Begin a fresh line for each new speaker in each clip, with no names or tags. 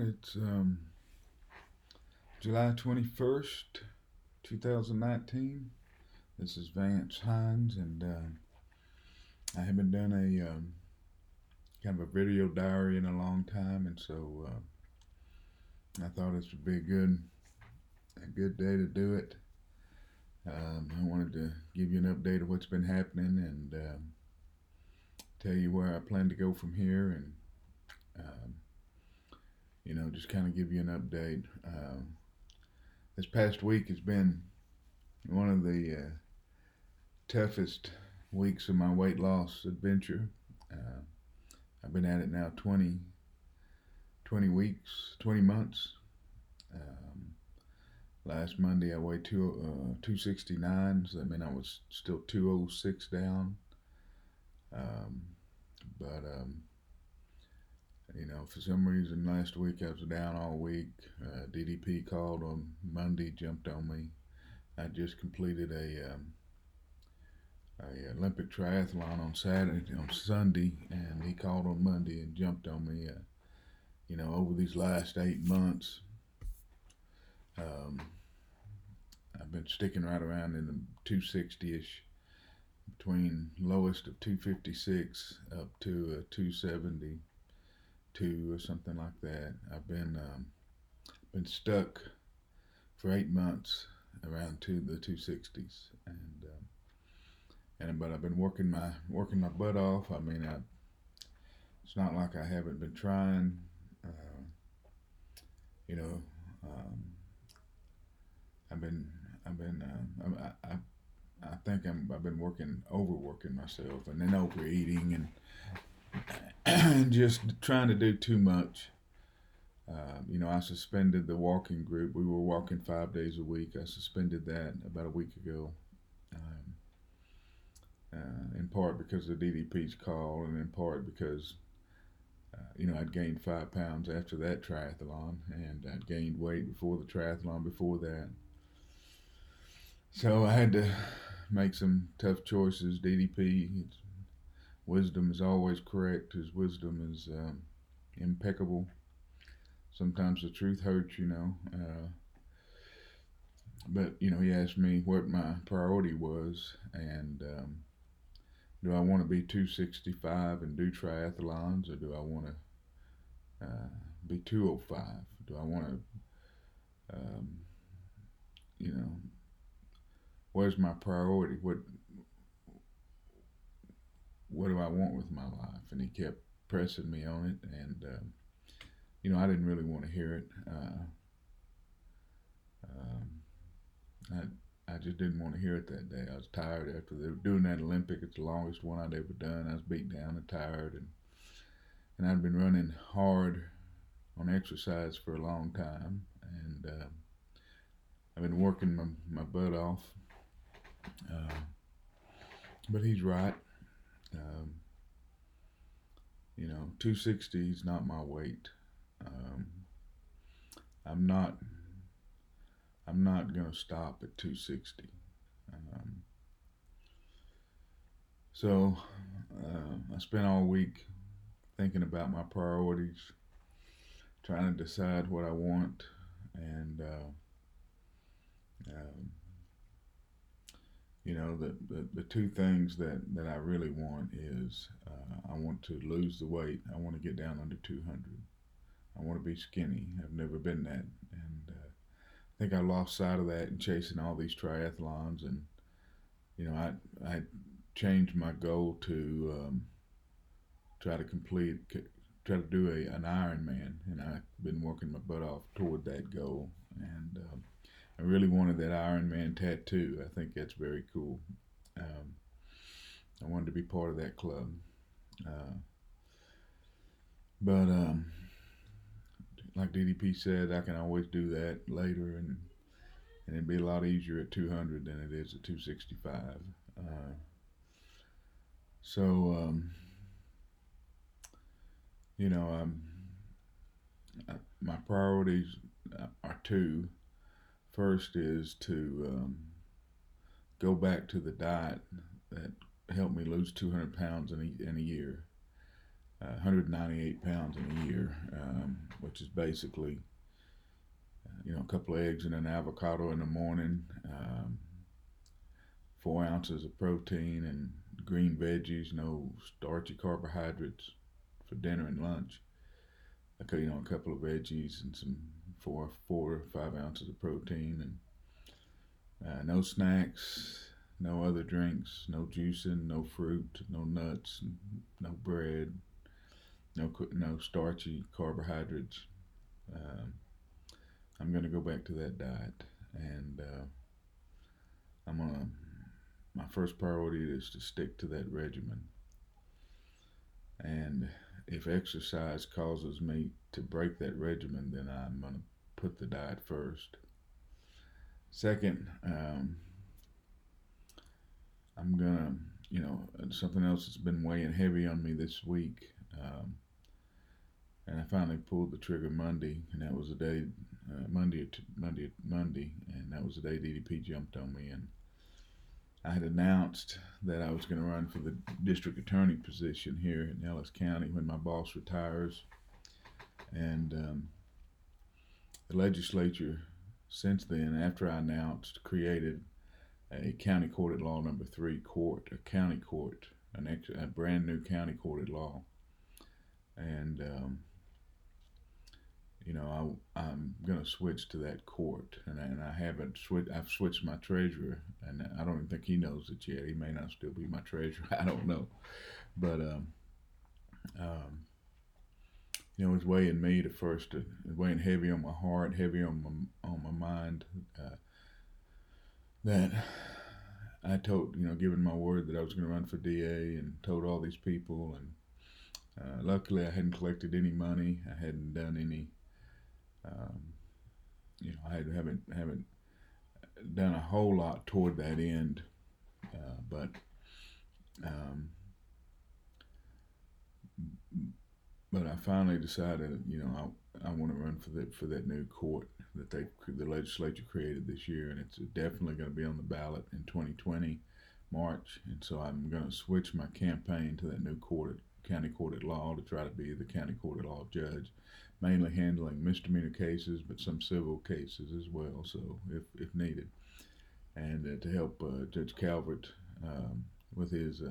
It's July 21st, 2019. This is Vance Hines, and I haven't done a kind of a video diary in a long time, and so I thought this would be a good day to do it. I wanted to give you an update of what's been happening and tell you where I plan to go from here, and um, just kind of give you an update. This past week has been one of the toughest weeks of my weight loss adventure. Uh, I've been at it now 20 weeks, 20 months. Last Monday I weighed 269, so I mean I was still 206 down. Um, but for some reason last week I was down all week. DDP called on Monday, jumped on me. I just completed a Olympic triathlon on Sunday, and he called on Monday and jumped on me. Over these last 8 months, I've been sticking right around in the 260-ish, between lowest of 256 up to 272 or something like that. I've been stuck for 8 months around the 260s, but I've been working my butt off. I mean, it's not like I haven't been trying. You know, I've been I think I've been overworking myself, and then overeating, and just trying to do too much. I suspended the walking group. We were walking 5 days a week. I suspended that about a week ago, in part because of DDP's call, and in part because I'd gained 5 pounds after that triathlon, and I'd gained weight before the triathlon before that. So I had to make some tough choices. DDP, his wisdom is always correct. His wisdom is impeccable. Sometimes the truth hurts, but he asked me what my priority was, and do I want to be 265 and do triathlons, or do I want to be 205? Do I want to, where's my priority? What do I want with my life? And he kept pressing me on it, and I didn't really want to hear it. I just didn't want to hear it that day. I was tired after they were doing that Olympic. It's the longest one I'd ever done. I was beat down and tired, and I'd been running hard on exercise for a long time, and I've been working my butt off. But he's right. 260 is not my weight. I'm not going to stop at 260. So I spent all week thinking about my priorities, trying to decide what I want, and the two things that I really want is I want to lose the weight. I want to get down under 200. I want to be skinny. I've never been that, and I think I lost sight of that in chasing all these triathlons, and I changed my goal to try to do an Ironman, and I've been working my butt off toward that goal, and I really wanted that Ironman tattoo. I think that's very cool. I wanted to be part of that club, but like DDP said, I can always do that later, and it'd be a lot easier at 200 than it is at 265. So my priorities are two. First is to go back to the diet that helped me lose 200 pounds in a year. 198 pounds in a year, which is basically, a couple of eggs and an avocado in the morning, 4 ounces of protein and green veggies, no starchy carbohydrates for dinner and lunch. A couple of veggies and some 4 or 5 ounces of protein, and no snacks, no other drinks, no juicing, no fruit, no nuts, no bread, no starchy carbohydrates. I'm gonna go back to that diet, and my first priority is to stick to that regimen. And if exercise causes me to break that regimen, then I'm gonna put the diet first. Second, I'm gonna, something else that's been weighing heavy on me this week, and I finally pulled the trigger Monday, and that was the day, Monday, and that was the day DDP jumped on me, and I had announced that I was going to run for the district attorney position here in Ellis County when my boss retires, and the legislature since then, after I announced, created a county court at law number 3 court, a county court, a brand new county court at law, and I'm going to switch to that court, and I haven't switched. I've switched my treasurer, and I don't even think he knows it yet. He may not still be my treasurer. I don't know, but it's weighing me to first. It's weighing heavy on my heart, heavy on my mind. That I told, given my word that I was going to run for DA, and told all these people, and luckily I hadn't collected any money. I hadn't done any. I haven't done a whole lot toward that end, but I finally decided, I want to run for that new court that the legislature created this year, and it's definitely going to be on the ballot in 2020 March, and so I'm going to switch my campaign to that new county court at law to try to be the county court at law judge, mainly handling misdemeanor cases, but some civil cases as well, so if needed, and to help Judge Calvert with his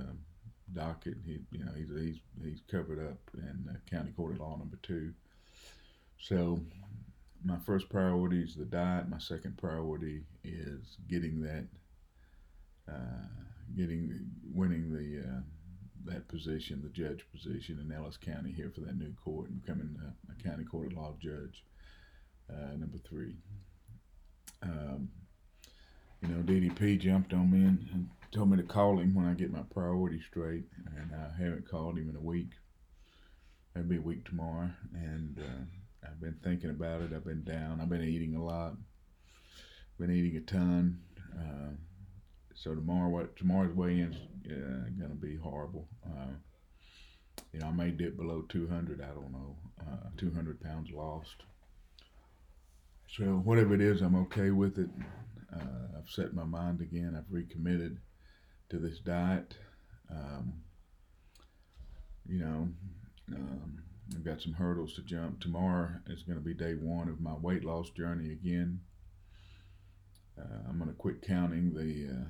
docket. He's covered up in county court at law number 2. So my first priority is the diet. My second priority is winning that position, the judge position in Ellis County here for that new court, and becoming a county court at law judge, number 3. DDP jumped on me and told me to call him when I get my priorities straight, and I haven't called him in a week. It'll be a week tomorrow, and I've been thinking about it. I've been down. I've been eating a lot. Been eating a ton. So tomorrow's weigh-in's gonna be horrible. I may dip below 200. I don't know. 200 pounds lost. So whatever it is, I'm okay with it. I've set my mind again. I've recommitted to this diet. I've got some hurdles to jump. Tomorrow is going to be day 1 of my weight loss journey again. I'm going to quit counting the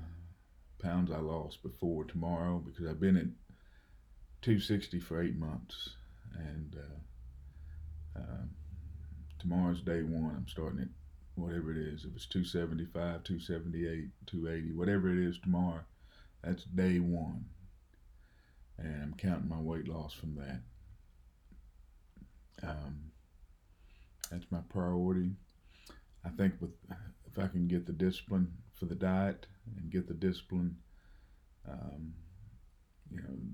pounds I lost before tomorrow, because I've been at 260 for 8 months, and tomorrow's day 1. I'm starting at whatever it is. If it's 275, 278, 280, whatever it is tomorrow, that's day 1. And I'm counting my weight loss from that. That's my priority. I think if I can get the discipline for the diet, and get the discipline,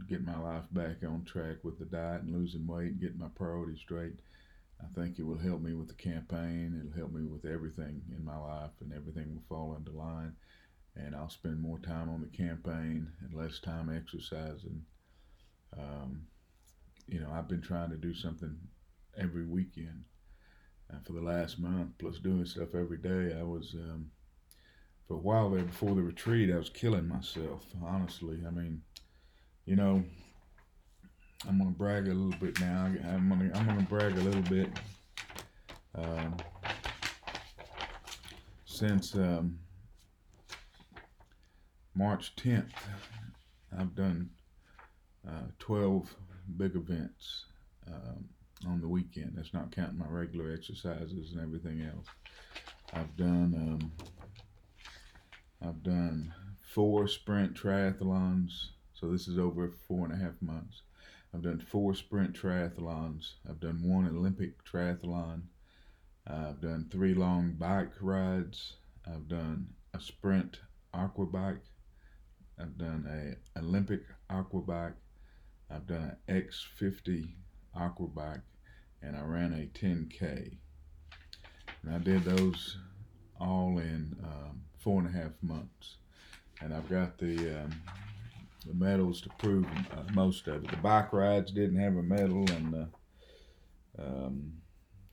get my life back on track with the diet and losing weight, getting my priorities straight, I think it will help me with the campaign. It'll help me with everything in my life, and everything will fall into line, and I'll spend more time on the campaign and less time exercising. I've been trying to do something every weekend for the last month, plus doing stuff every day. I was, for a while there before the retreat, I was killing myself, honestly. I mean, I'm going to brag a little bit now. I'm going to brag a little bit. Um, since March 10th, I've done 12 big events on the weekend. That's not counting my regular exercises and everything else. I've done 4 sprint triathlons. So this is over 4.5 months. I've done 4 sprint triathlons. I've done 1 Olympic triathlon. I've done 3 long bike rides. I've done a sprint aqua bike. I've done a Olympic aqua bike. I've done an X50 aqua bike, and I ran a 10K. And I did those all in 4.5 months. And I've got the medals to prove most of it. The bike rides didn't have a medal, and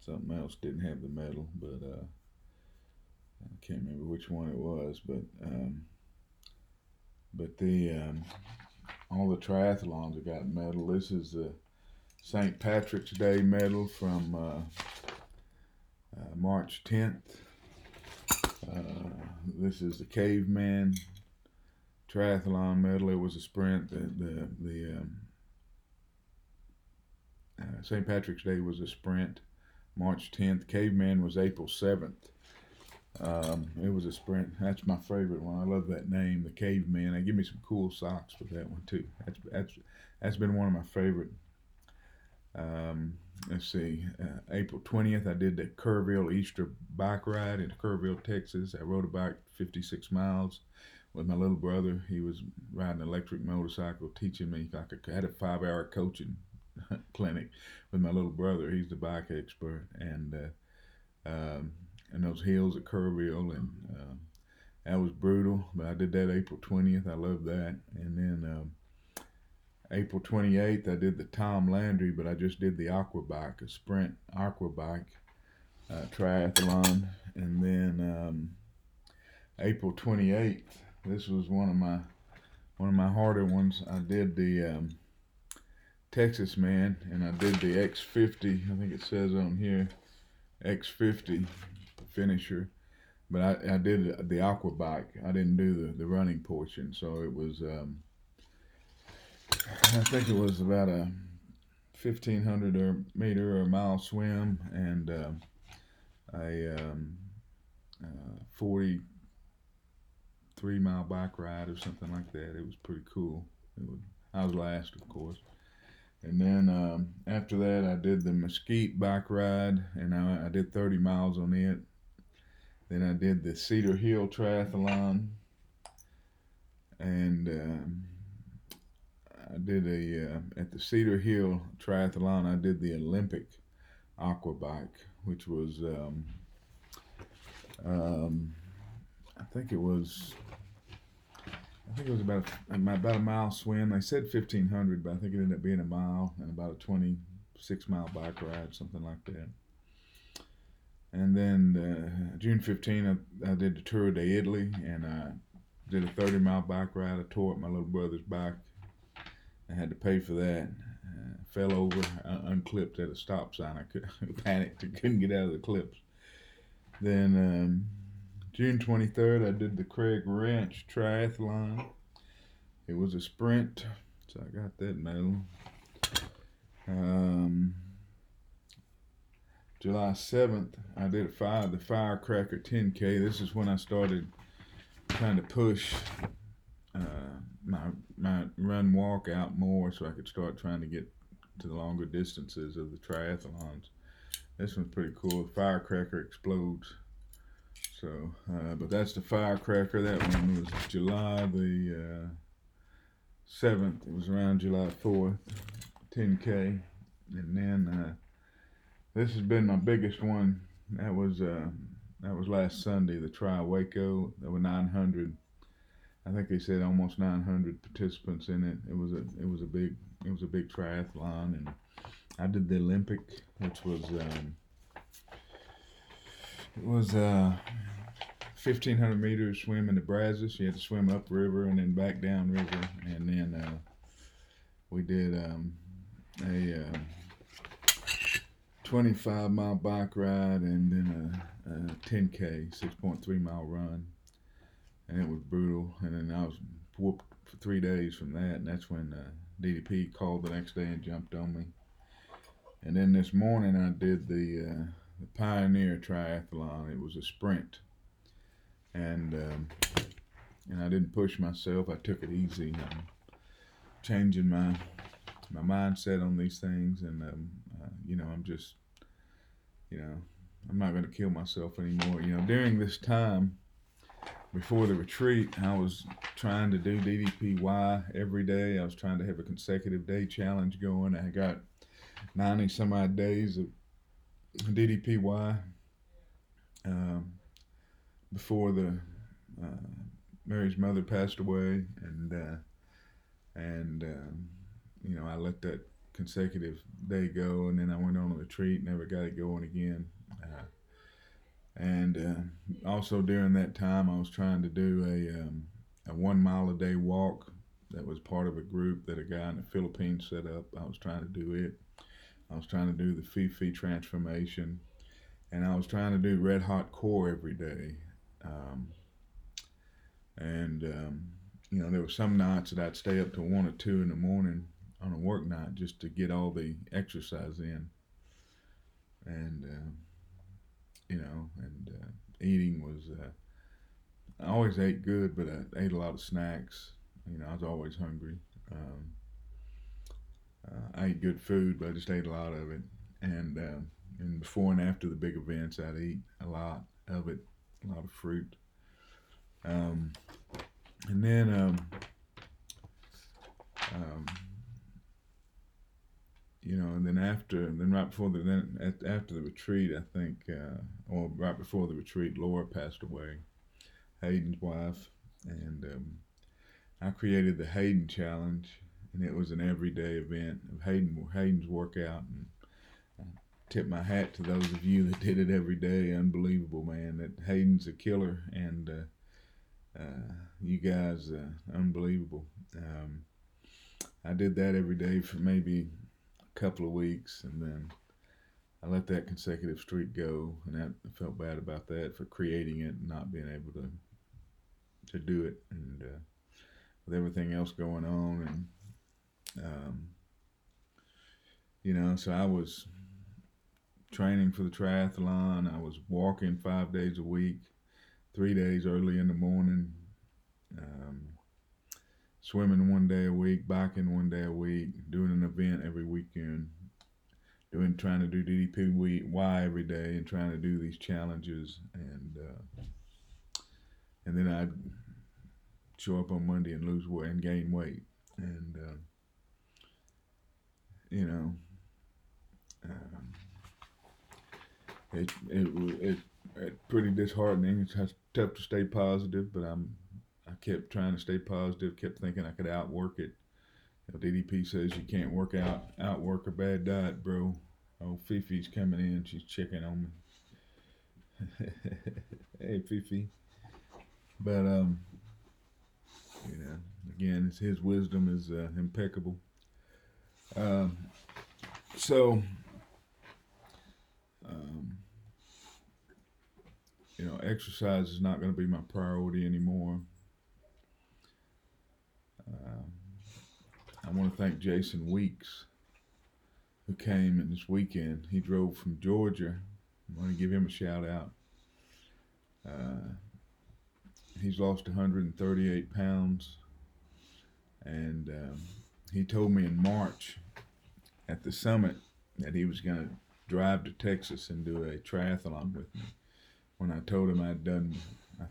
something else didn't have the medal, but I can't remember which one it was. But the all the triathlons have got a medal. This is the St. Patrick's Day medal from March 10th. This is the Caveman triathlon medal. It was a sprint. The St. Patrick's Day was a sprint, March 10th. Caveman was April 7th. It was a sprint. That's my favorite one. I love that name, the Caveman. They give me some cool socks with that one too. That's been one of my favorite. Let's see. April 20th, I did the Kerrville Easter bike ride in Kerrville, Texas. I rode a bike 56 miles with my little brother. He was riding an electric motorcycle, teaching me. I had a 5-hour coaching clinic with my little brother. He's the bike expert, and those hills at Kerrville, and that was brutal. But I did that April 20th. I love that. And then April 28th, I did the Tom Landry, but I just did the aqua bike, a sprint aqua bike triathlon. And then April 28th, this was one of my harder ones. I did the Texas Man, and I did the X50. I think it says on here X50 finisher, but I did the aqua bike. I didn't do the running portion, so it was I think it was about a 1,500 meter or mile swim, and a 43-mile bike ride or something like that. It was pretty cool. I was last, of course. And then after that, I did the Mesquite bike ride, and I did 30 miles on it. Then I did the Cedar Hill triathlon, and I did at the Cedar Hill triathlon, I did the Olympic aqua bike, which was I think it was about a mile swim. They said 1,500, but I think it ended up being a mile, and about a 26-mile bike ride, something like that. And then June 15th, I did the Tour de Italy, and I did a 30-mile bike ride. I tore up my little brother's bike. I had to pay for that. Fell over, unclipped at a stop sign. I panicked. I couldn't get out of the clips. Then June 23rd, I did the Craig Ranch Triathlon. It was a sprint, so I got that medal. July 7th, I did the Firecracker 10K. This is when I started trying to push my run walk out more, so I could start trying to get to the longer distances of the triathlons. This one's pretty cool. The Firecracker explodes. So, but that's the Firecracker. That one was July the 7th. It was around July 4th, 10K. And then this has been my biggest one. That was last Sunday, the Tri Waco. There were 900. I think they said almost 900 participants in it. It was a big triathlon, and I did the Olympic, which was 1,500 meters swim in the Brazos. You had to swim upriver and then back down river, and then we did a 25-mile bike ride, and then a 10K, 6.3-mile run, and it was brutal. And then I was whooped for 3 days from that, and that's when DDP called the next day and jumped on me. And then this morning I did the Pioneer Triathlon. It was a sprint, and I didn't push myself. I took it easy. I'm changing my mindset on these things, and I'm just, I'm not going to kill myself anymore. During this time before the retreat, I was trying to do DDPY every day. I was trying to have a consecutive day challenge going. I got 90 some odd days of DDPY before Mary's mother passed away, and I let that consecutive day go, and then I went on a retreat, never got it going again. And also during that time, I was trying to do a 1 mile a day walk that was part of a group that a guy in the Philippines set up. I was trying to do it. I was trying to do the Fifi transformation, and I was trying to do red hot core every day. There were some nights that I'd stay up till 1 or 2 in the morning on a work night just to get all the exercise in. And eating was, I always ate good, but I ate a lot of snacks. I was always hungry. I ate good food, but I just ate a lot of it. And before and after the big events, I'd eat a lot of it, a lot of fruit. And then after the retreat, I think, or right before the retreat, Laura passed away, Hayden's wife, and I created the Hayden Challenge, and it was an everyday event of Hayden's workout, and I tip my hat to those of you that did it every day. Unbelievable, man. That Hayden's a killer, and you guys, unbelievable. I did that every day for maybe a couple of weeks, and then I let that consecutive streak go, and I felt bad about that, for creating it and not being able to do it, and with everything else going on, and so I was training for the triathlon. I was walking 5 days a week, 3 days early in the morning, swimming 1 day a week, biking 1 day a week, doing an event every weekend, trying to do DDPY every day, and trying to do these challenges, and then I'd show up on Monday and lose weight and gain weight, and it's pretty disheartening. It's tough to stay positive, but I kept trying to stay positive, kept thinking I could outwork it. DDP says you can't outwork a bad diet, bro. Oh, Fifi's coming in. She's checking on me. Hey, Fifi. But, again, his wisdom is impeccable. Exercise is not going to be my priority anymore. I want to thank Jason Weeks, who came in this weekend. He drove from Georgia. I want to give him a shout out. He's lost 138 pounds, and he told me in March at the summit that he was going to drive to Texas and do a triathlon with me. When I told him I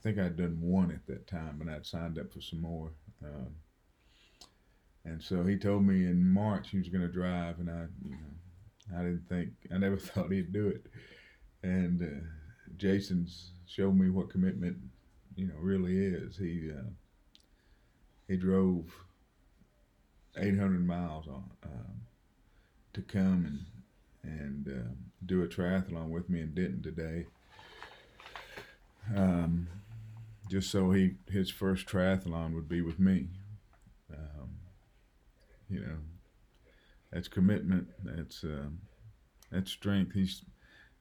think I'd done one at that time, and I'd signed up for some more. And so he told me in March he was going to drive, and I never thought he'd do it. And Jason's showed me what commitment, really is. He drove 800 miles to come and do a triathlon with me in Denton today. Just so his first triathlon would be with me. That's commitment. that strength.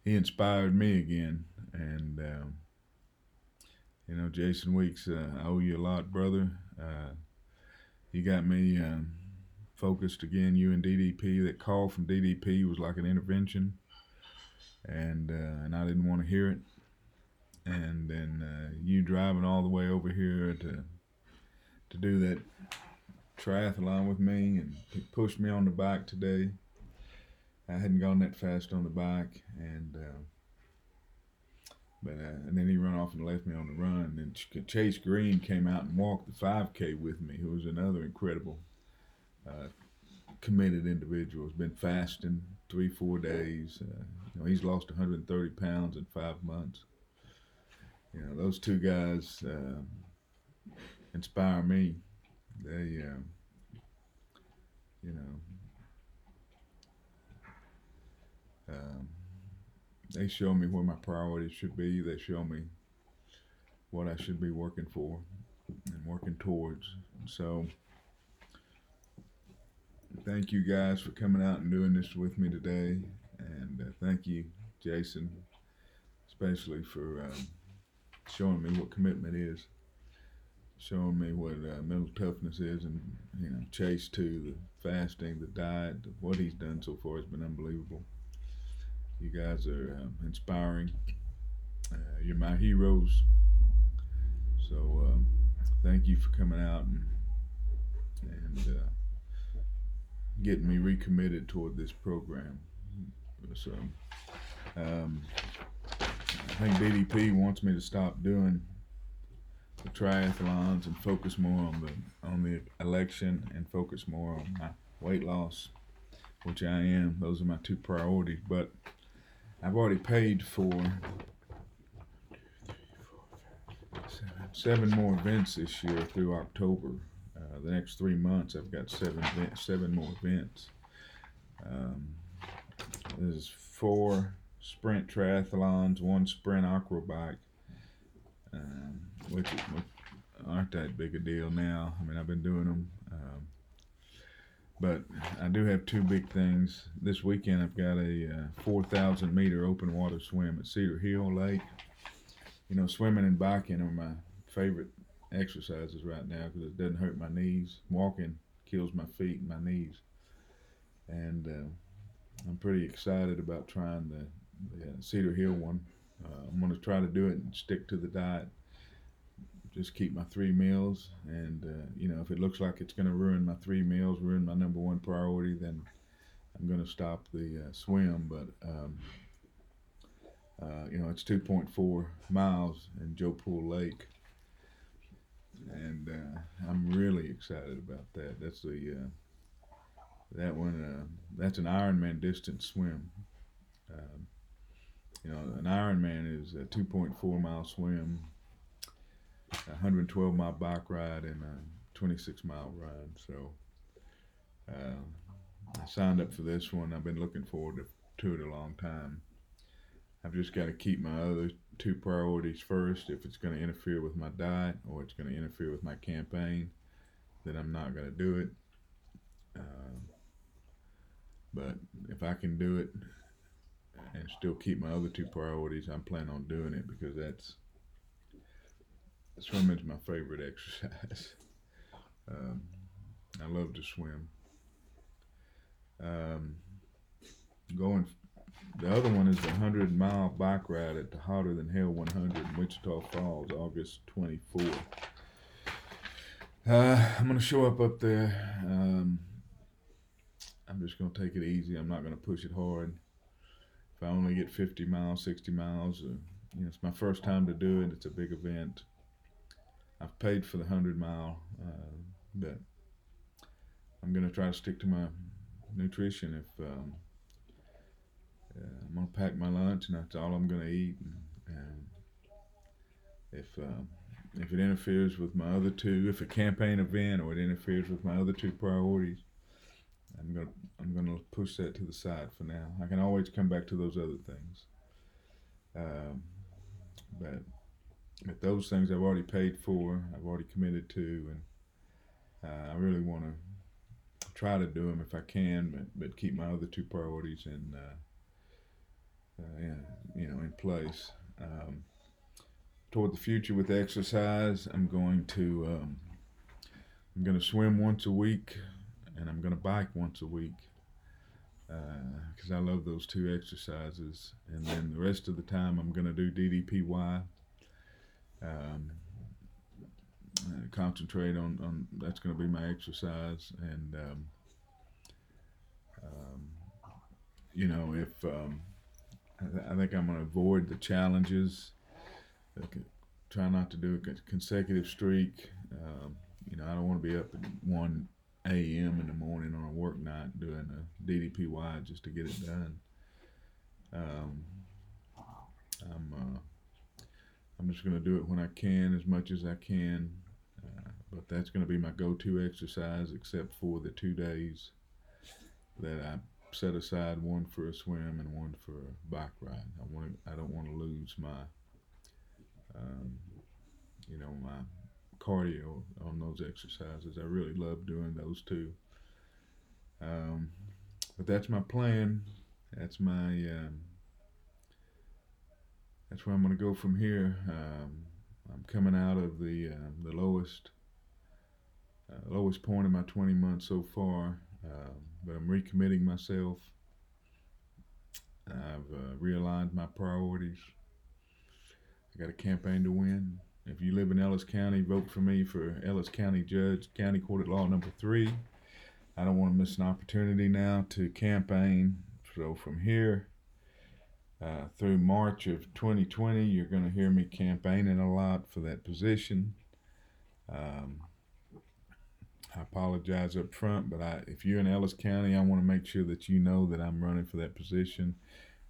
He inspired me again, and Jason Weeks, I owe you a lot, brother. You got me focused again. You and DDP. That call from DDP was like an intervention, and I didn't want to hear it. And then you driving all the way over here to do that triathlon with me and pushed me on the bike today. I hadn't gone that fast on the bike, and then he run off and left me on the run. And Chase Greene came out and walked the 5K with me, who was another incredible committed individual. Has been fasting 3-4 days. He's lost 130 pounds in 5 months. Those two guys inspire me. They they show me where my priorities should be. They show me what I should be working for and working towards. So thank you guys for coming out and doing this with me today. And thank you, Jason, especially for showing me what commitment is, showing me what mental toughness is, and Chase too, the fasting, the diet, what he's done so far has been unbelievable. You guys are inspiring. You're my heroes. So thank you for coming out and getting me recommitted toward this program. So I think DDP wants me to stop doing the triathlons and focus more on the election and focus more on my weight loss, which I am. Those are my two priorities. But I've already paid for 7 more events this year through October. The next 3 months, I've got 7 more events. There's 4 sprint triathlons, 1 sprint aqua bike, which aren't that big a deal now. I mean, I've been doing them. But I do have 2 big things. This weekend I've got a 4,000 meter open water swim at Cedar Hill Lake. Swimming and biking are my favorite exercises right now because it doesn't hurt my knees. Walking kills my feet and my knees. And I'm pretty excited about trying the Cedar Hill one. I'm going to try to do it and stick to the diet. Just keep my 3 meals, and if it looks like it's going to ruin my 3 meals, ruin my number 1 priority, then I'm going to stop the swim. But it's 2.4 miles in Joe Pool Lake, and I'm really excited about that. That's that one. That's an Ironman distance swim. An Ironman is a 2.4 mile swim, 112 mile bike ride, and a 26 mile ride. So I signed up for this one. I've been looking forward to it a long time. I've just got to keep my other 2 priorities first. If it's going to interfere with my diet or it's going to interfere with my campaign, then I'm not going to do it. But if I can do it and still keep my other 2 priorities, I'm planning on doing it because swimming's my favorite exercise. I love to swim. The other one is the 100-mile bike ride at the Hotter Than Hell 100 in Wichita Falls, August 24th. I'm going to show up there. I'm just going to take it easy. I'm not going to push it hard. If I only get 50 miles, 60 miles, it's my first time to do it. It's a big event. I've paid for the 100-mile, but I'm going to try to stick to my nutrition. If I'm going to pack my lunch, and that's all I'm going to eat. And if it interferes with my other 2, if a campaign event or it interferes with my other 2 priorities, I'm gonna push that to the side for now. I can always come back to those other things. But those things I've already paid for, I've already committed to, and I really want to try to do them if I can, but keep my other 2 priorities in place. Toward the future with exercise, I'm going to swim once a week, and I'm going to bike once a week because I love those two exercises. And then the rest of the time, I'm going to do DDPY. Um, Concentrate on that's going to be my exercise, and um, if I think I'm going to avoid the challenges. Try not to do a consecutive streak. I don't want to be up at 1 a.m. in the morning on a work night doing a DDPY just to get it done. I'm just going to do it when I can, as much as I can. But that's going to be my go-to exercise, except for the 2 days that I set aside, one for a swim and one for a bike ride. I don't want to lose my my cardio on those exercises. I really love doing those two. But that's my plan. That's that's where I'm going to go from here. I'm coming out of the lowest point of my 20 months so far, but I'm recommitting myself. I've realigned my priorities. I got a campaign to win. If you live in Ellis County, vote for me for Ellis County Judge, County Court at Law number 3. I don't want to miss an opportunity now to campaign. So from here through March of 2020, you're going to hear me campaigning a lot for that position. I apologize up front, but if you're in Ellis County, I want to make sure that you know that I'm running for that position,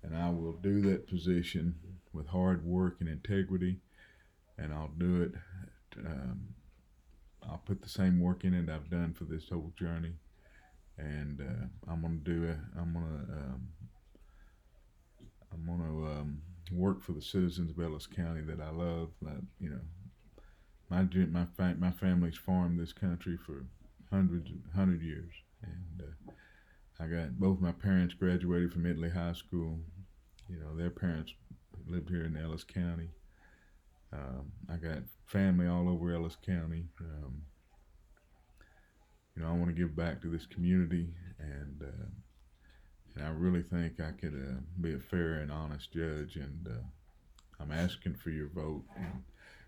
and I will do that position with hard work and integrity, and I'll do it. I'll put the same work in it I've done for this whole journey, and I'm gonna do it. I'm gonna work for the citizens of Ellis County that I love. My family's farmed this country for 100 years, and I got both my parents graduated from Italy High School. Their parents lived here in Ellis County. I got family all over Ellis County. I want to give back to this community, and I really think I could be a fair and honest judge, and I'm asking for your vote. And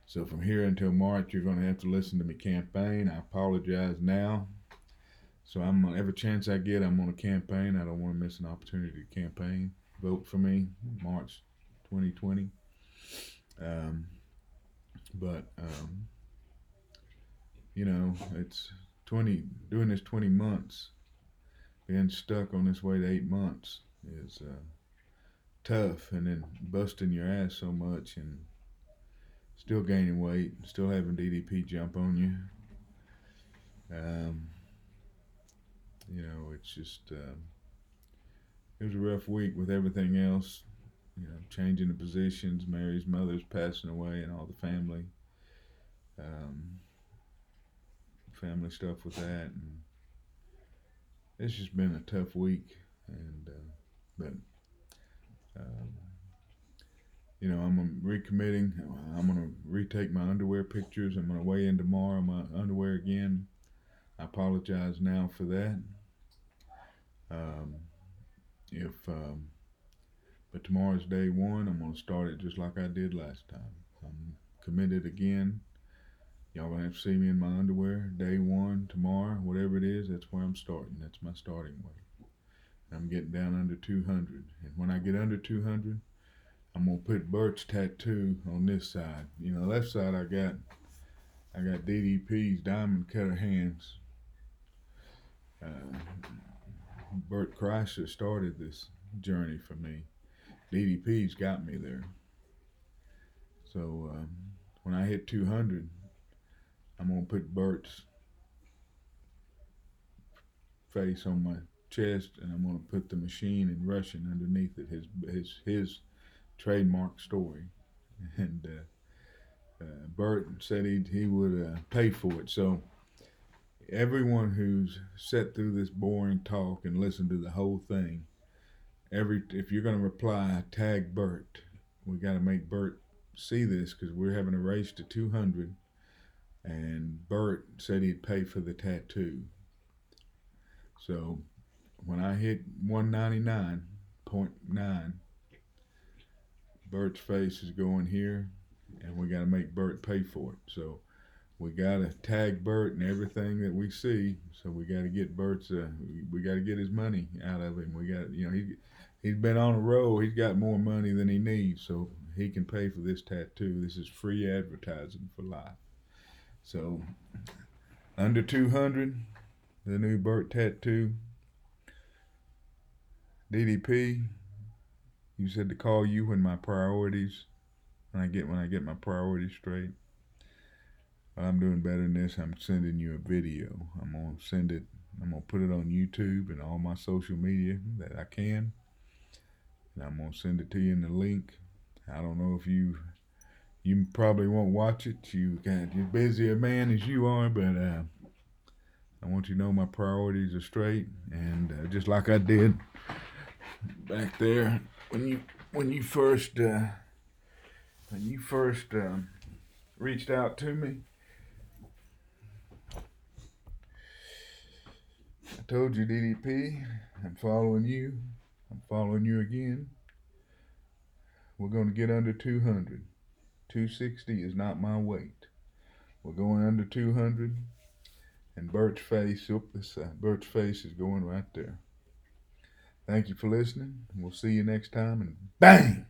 so from here until March, you're going to have to listen to me campaign. I apologize now. So every chance I get, I'm on a campaign. I don't want to miss an opportunity to campaign. Vote for me, March 2020. It's doing this 20 months, being stuck on this way to 8 months is tough, and then busting your ass so much and still gaining weight, still having DDP jump on you. It's just it was a rough week with everything else. Changing the positions, Mary's mother's passing away, and all the family stuff with that. And it's just been a tough week, and I'm recommitting. I'm gonna retake my underwear pictures. I'm gonna weigh in tomorrow my underwear again. I apologize now for that. But tomorrow's day one. I'm gonna start it just like I did last time. I'm committed again. Y'all gonna have to see me in my underwear day one tomorrow, whatever it is. That's where I'm starting. That's my starting weight. I'm getting down under 200, and when I get under 200, I'm gonna put Bert's tattoo on this side. Left side I got DDP's diamond cutter hands. Bert Kreischer started this journey for me. DDP's got me there. So when I hit 200, I'm gonna put Bert's face on my chest, and I'm gonna put the machine in Russian underneath it. His trademark story, and Bert said he would pay for it. So everyone who's sat through this boring talk and listened to the whole thing, if you're gonna reply, tag Bert. We got to make Bert see this because we're having a race to 200, and Bert said he'd pay for the tattoo. So when I hit 199.9, Bert's face is going here, and we got to make Bert pay for it. So we got to tag Bert and everything that we see. So we got to get Bert's. We got to get his money out of him. We got, he's been on a roll. He's got more money than he needs, so he can pay for this tattoo. This is free advertising for life. So under 200, the new Bert tattoo. DDP, you said to call you when my priorities. When I get my priorities straight. Well, I'm doing better than this. I'm sending you a video. I'm gonna send it. I'm gonna put it on YouTube and all my social media that I can. And I'm gonna send it to you in the link. I don't know if you probably won't watch it. You're busy a man as you are, but I want you to know my priorities are straight, and just like I did back there when you first reached out to me. I told you, DDP, I'm following you. I'm following you again. We're going to get under 200. 260 is not my weight. We're going under 200. And Bert's face, Bert's face is going right there. Thank you for listening. We'll see you next time. And bang!